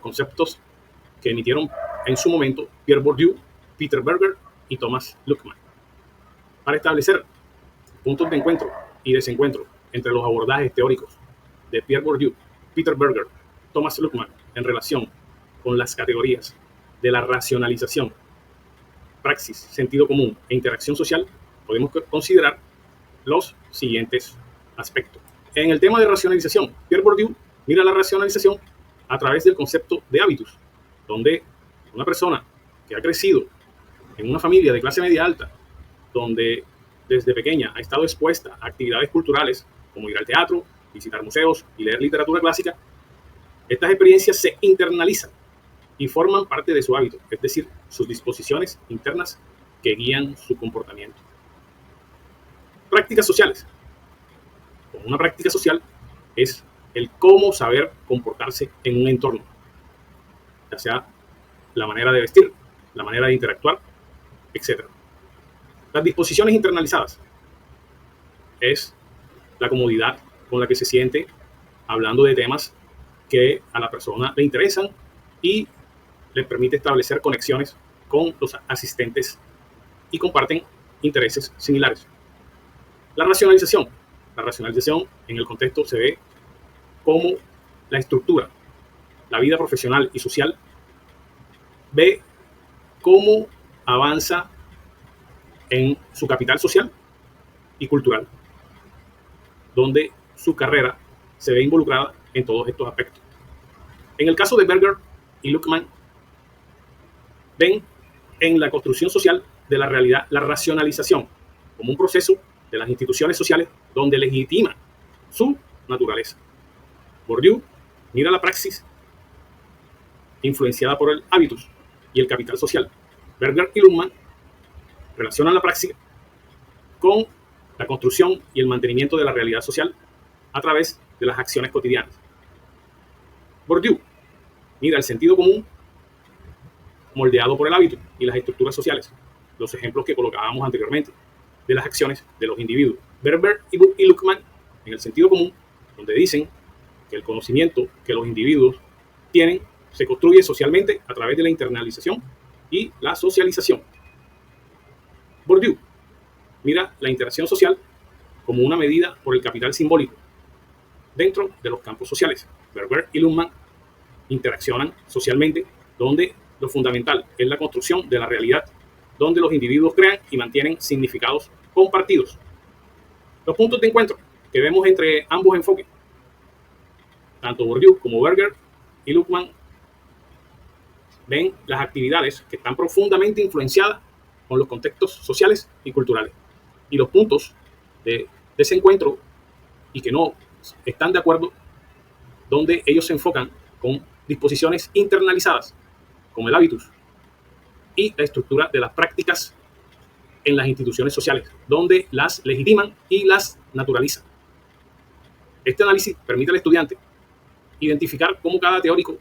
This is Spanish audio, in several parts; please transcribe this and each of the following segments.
conceptos que emitieron en su momento Pierre Bourdieu, Peter Berger y Thomas Luckmann, para establecer puntos de encuentro y desencuentro entre los abordajes teóricos de Pierre Bourdieu, Peter Berger, Thomas Luckmann en relación con las categorías de la racionalización, praxis, sentido común e interacción social. Podemos considerar los siguientes aspectos. En el tema de racionalización, Pierre Bourdieu mira la racionalización a través del concepto de hábitos, donde una persona que ha crecido en una familia de clase media alta, donde desde pequeña ha estado expuesta a actividades culturales como ir al teatro, visitar museos y leer literatura clásica, estas experiencias se internalizan y forman parte de su hábito, es decir, sus disposiciones internas que guían su comportamiento. Prácticas sociales. Una práctica social es el cómo saber comportarse en un entorno, ya sea la manera de vestir, la manera de interactuar, etc. Las disposiciones internalizadas es la comodidad con la que se siente hablando de temas que a la persona le interesan y les permite establecer conexiones con los asistentes y comparten intereses similares. La racionalización. La racionalización en el contexto se ve como la estructura, la vida profesional y social, ve cómo avanza en su capital social y cultural, donde su carrera se ve involucrada en todos estos aspectos. En el caso de Berger y Luckmann, ven en la construcción social de la realidad la racionalización como un proceso de las instituciones sociales donde legitima su naturaleza. Bourdieu mira la praxis influenciada por el hábitus y el capital social. Berger y Luckmann relacionan la praxis con la construcción y el mantenimiento de la realidad social a través de las acciones cotidianas. Bourdieu mira el sentido común moldeado por el hábito y las estructuras sociales, los ejemplos que colocábamos anteriormente, de las acciones de los individuos. Berger y Luckmann en el sentido común, donde dicen que el conocimiento que los individuos tienen se construye socialmente a través de la internalización y la socialización. Bourdieu mira la interacción social como una medida por el capital simbólico dentro de los campos sociales. Berger y Luckmann interaccionan socialmente, donde lo fundamental es la construcción de la realidad, donde los individuos crean y mantienen significados compartidos. Los puntos de encuentro que vemos entre ambos enfoques, tanto Bourdieu como Berger y Luckmann, ven las actividades que están profundamente influenciadas con los contextos sociales y culturales, y los puntos de desencuentro y que no están de acuerdo, donde ellos se enfocan con disposiciones internalizadas, como el hábitus y la estructura de las prácticas en las instituciones sociales, donde las legitiman y las naturalizan. Este análisis permite al estudiante identificar cómo cada teórico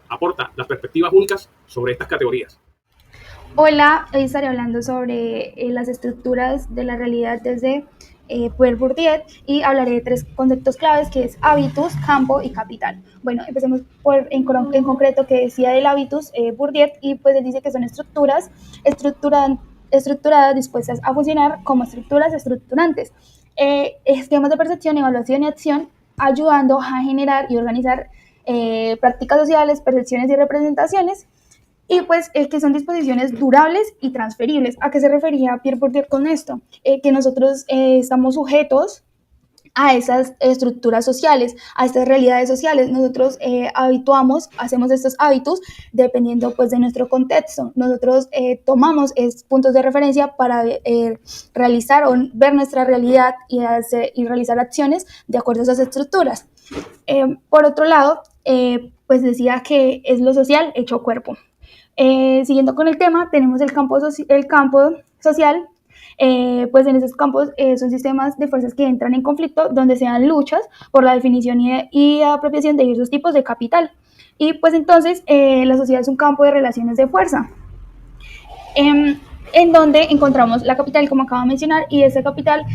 aporta las perspectivas únicas sobre estas categorías. Hola, hoy estaré hablando sobre las estructuras de la realidad desde Pierre Bourdieu y hablaré de 3 conceptos claves, que es hábitus, campo y capital. Bueno, empecemos en concreto que decía del hábitus Bourdieu, y pues él dice que son estructuras estructuradas dispuestas a funcionar como estructuras estructurantes, esquemas de percepción, evaluación y acción, ayudando a generar y organizar prácticas sociales, percepciones y representaciones, y pues que son disposiciones durables y transferibles. ¿A qué se refería Pierre Bourdieu con esto? Que nosotros estamos sujetos a esas estructuras sociales, a estas realidades sociales. Nosotros hacemos estos hábitos dependiendo pues de nuestro contexto. Nosotros tomamos puntos de referencia para realizar o ver nuestra realidad y realizar acciones de acuerdo a esas estructuras. Por otro lado, pues decía que es lo social hecho cuerpo. Siguiendo con el tema, tenemos el campo social. Pues en esos campos son sistemas de fuerzas que entran en conflicto, donde se dan luchas por la definición y apropiación de diversos tipos de capital. Y pues entonces la sociedad es un campo de relaciones de fuerza, en donde encontramos la capital, como acabo de mencionar, y esa capital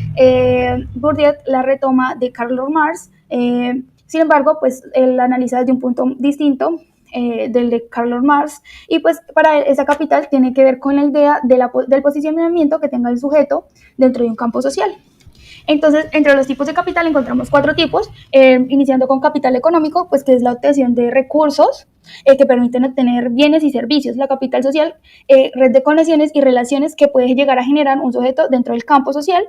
Bourdieu la retoma de Karl Marx. Sin embargo, pues él analiza desde un punto distinto, del de Karl Marx, y pues para él esa capital tiene que ver con la idea del posicionamiento que tenga el sujeto dentro de un campo social. Entonces, entre los tipos de capital encontramos 4 tipos, iniciando con capital económico, pues que es la obtención de recursos que permiten obtener bienes y servicios. La capital social, red de conexiones y relaciones que puede llegar a generar un sujeto dentro del campo social.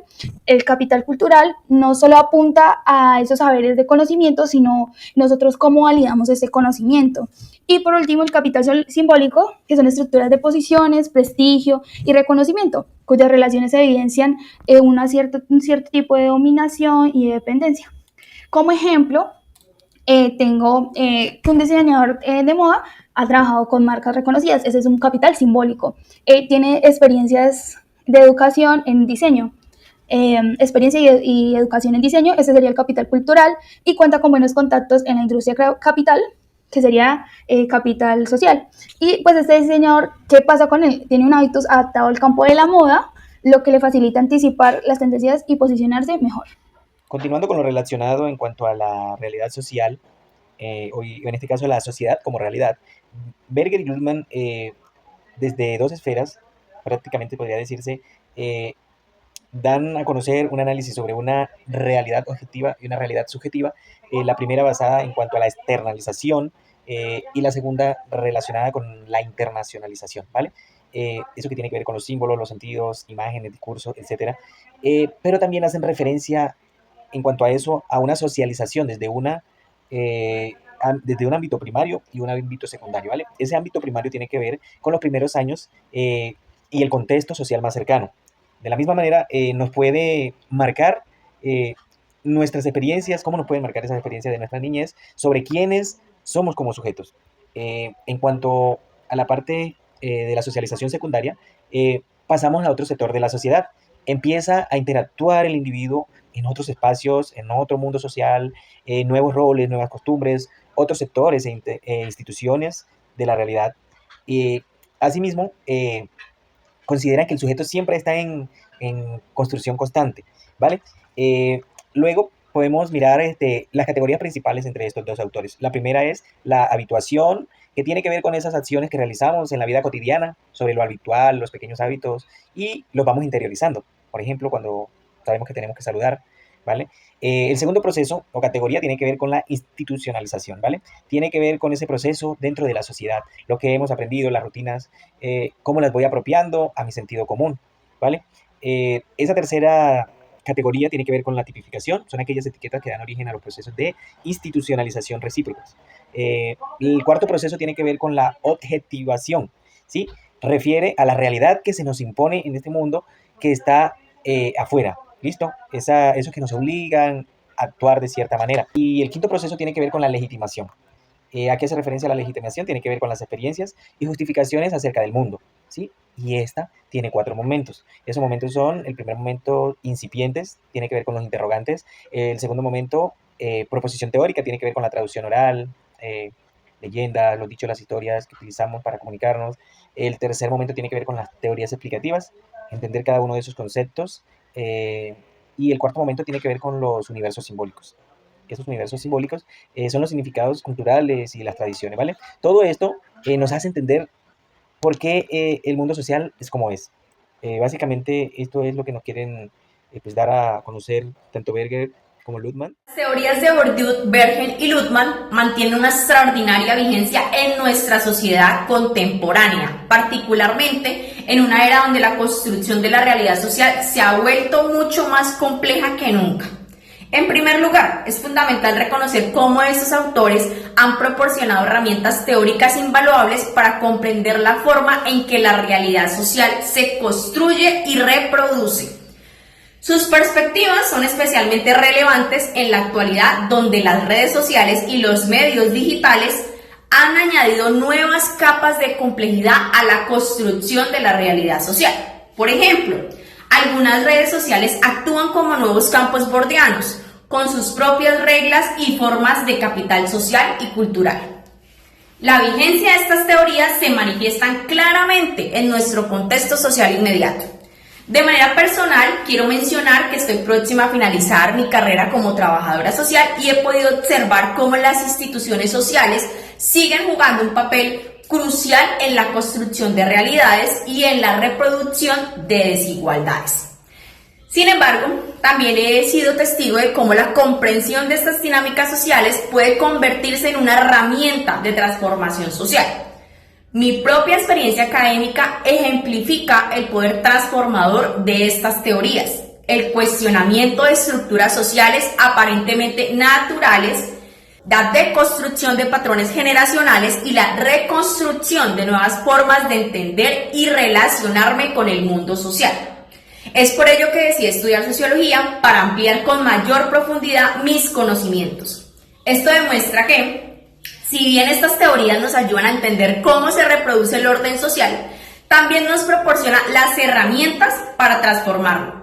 El capital cultural no solo apunta a esos saberes de conocimiento, sino nosotros cómo validamos ese conocimiento. Y por último, el capital simbólico, que son estructuras de posiciones, prestigio y reconocimiento, cuyas relaciones evidencian un cierto tipo de dominación y de dependencia. Como ejemplo, tengo que un diseñador de moda ha trabajado con marcas reconocidas. Ese es un capital simbólico. Tiene experiencias de educación en diseño. Experiencia y educación en diseño, ese sería el capital cultural, y cuenta con buenos contactos en la industria capital, que sería capital social. Y pues este diseñador, ¿qué pasa con él? Tiene un hábitos adaptado al campo de la moda, lo que le facilita anticipar las tendencias y posicionarse mejor. Continuando con lo relacionado en cuanto a la realidad social, o en este caso la sociedad como realidad, Berger y Luhmann, desde 2 esferas, prácticamente podría decirse, dan a conocer un análisis sobre una realidad objetiva y una realidad subjetiva, la primera basada en cuanto a la externalización y la segunda relacionada con la internacionalización, ¿vale? Eso que tiene que ver con los símbolos, los sentidos, imágenes, discursos, etc. Pero también hacen referencia en cuanto a eso a una socialización desde un ámbito primario y un ámbito secundario, ¿vale? Ese ámbito primario tiene que ver con los primeros años y el contexto social más cercano. De la misma manera, nos puede marcar nuestras experiencias, cómo nos pueden marcar esas experiencias de nuestra niñez, sobre quiénes somos como sujetos. En cuanto a la parte de la socialización secundaria, pasamos a otro sector de la sociedad. Empieza a interactuar el individuo en otros espacios, en otro mundo social, nuevos roles, nuevas costumbres, otros sectores e instituciones de la realidad. Asimismo, consideran que el sujeto siempre está en construcción constante, ¿vale? Luego podemos mirar las categorías principales entre estos 2 autores. La primera es la habituación, que tiene que ver con esas acciones que realizamos en la vida cotidiana, sobre lo habitual, los pequeños hábitos, y los vamos interiorizando. Por ejemplo, cuando sabemos que tenemos que saludar, ¿vale? El segundo proceso o categoría tiene que ver con la institucionalización, ¿vale? Tiene que ver con ese proceso dentro de la sociedad, lo que hemos aprendido, las rutinas, cómo las voy apropiando a mi sentido común, ¿vale? Esa tercera categoría tiene que ver con la tipificación, son aquellas etiquetas que dan origen a los procesos de institucionalización recíprocos. El cuarto proceso tiene que ver con la objetivación, ¿sí? Refiere a la realidad que se nos impone en este mundo que está afuera, ¿listo? Esos que nos obligan a actuar de cierta manera. Y el quinto proceso tiene que ver con la legitimación. ¿A qué hace referencia la legitimación? Tiene que ver con las experiencias y justificaciones acerca del mundo, ¿sí? Y esta tiene 4 momentos. Esos momentos son, el primer momento, incipientes, tiene que ver con los interrogantes. El segundo momento, proposición teórica, tiene que ver con la traducción oral, leyendas, los dichos, las historias que utilizamos para comunicarnos. El tercer momento tiene que ver con las teorías explicativas, entender cada uno de esos conceptos. Y el cuarto momento tiene que ver con los universos simbólicos. Esos universos simbólicos son los significados culturales y las tradiciones, ¿vale? Todo esto nos hace entender por qué el mundo social es como es. Básicamente, esto es lo que nos quieren pues dar a conocer tanto Berger como Luhmann. Las teorías de Bourdieu, Berger y Luhmann mantienen una extraordinaria vigencia en nuestra sociedad contemporánea, particularmente en una era donde la construcción de la realidad social se ha vuelto mucho más compleja que nunca. En primer lugar, es fundamental reconocer cómo estos autores han proporcionado herramientas teóricas invaluables para comprender la forma en que la realidad social se construye y reproduce. Sus perspectivas son especialmente relevantes en la actualidad, donde las redes sociales y los medios digitales han añadido nuevas capas de complejidad a la construcción de la realidad social. Por ejemplo, algunas redes sociales actúan como nuevos campos bordianos, con sus propias reglas y formas de capital social y cultural. La vigencia de estas teorías se manifiestan claramente en nuestro contexto social inmediato. De manera personal, quiero mencionar que estoy próxima a finalizar mi carrera como trabajadora social y he podido observar cómo las instituciones sociales siguen jugando un papel crucial en la construcción de realidades y en la reproducción de desigualdades. Sin embargo, también he sido testigo de cómo la comprensión de estas dinámicas sociales puede convertirse en una herramienta de transformación social. Mi propia experiencia académica ejemplifica el poder transformador de estas teorías, el cuestionamiento de estructuras sociales aparentemente naturales, la deconstrucción de patrones generacionales y la reconstrucción de nuevas formas de entender y relacionarme con el mundo social. Es por ello que decidí estudiar sociología para ampliar con mayor profundidad mis conocimientos. Esto demuestra que, si bien estas teorías nos ayudan a entender cómo se reproduce el orden social, también nos proporciona las herramientas para transformarlo.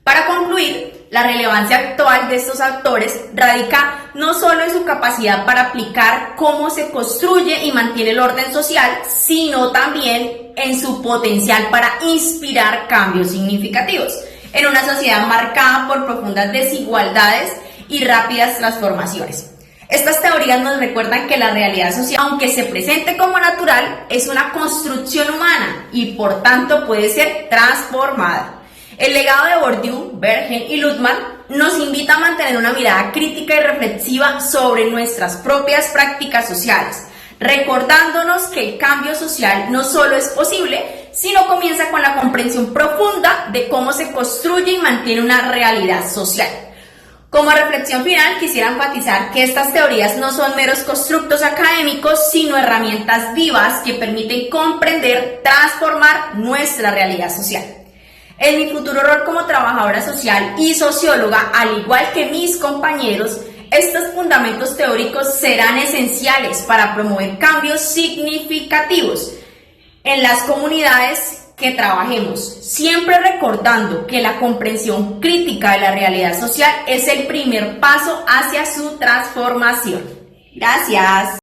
Para concluir, la relevancia actual de estos autores radica no solo en su capacidad para aplicar cómo se construye y mantiene el orden social, sino también en su potencial para inspirar cambios significativos en una sociedad marcada por profundas desigualdades y rápidas transformaciones. Estas teorías nos recuerdan que la realidad social, aunque se presente como natural, es una construcción humana y por tanto puede ser transformada. El legado de Bourdieu, Bergen y Luhmann nos invita a mantener una mirada crítica y reflexiva sobre nuestras propias prácticas sociales, recordándonos que el cambio social no solo es posible, sino comienza con la comprensión profunda de cómo se construye y mantiene una realidad social. Como reflexión final, quisiera enfatizar que estas teorías no son meros constructos académicos, sino herramientas vivas que permiten comprender, transformar nuestra realidad social. En mi futuro rol como trabajadora social y socióloga, al igual que mis compañeros, estos fundamentos teóricos serán esenciales para promover cambios significativos en las comunidades que trabajemos, siempre recordando que la comprensión crítica de la realidad social es el primer paso hacia su transformación. Gracias.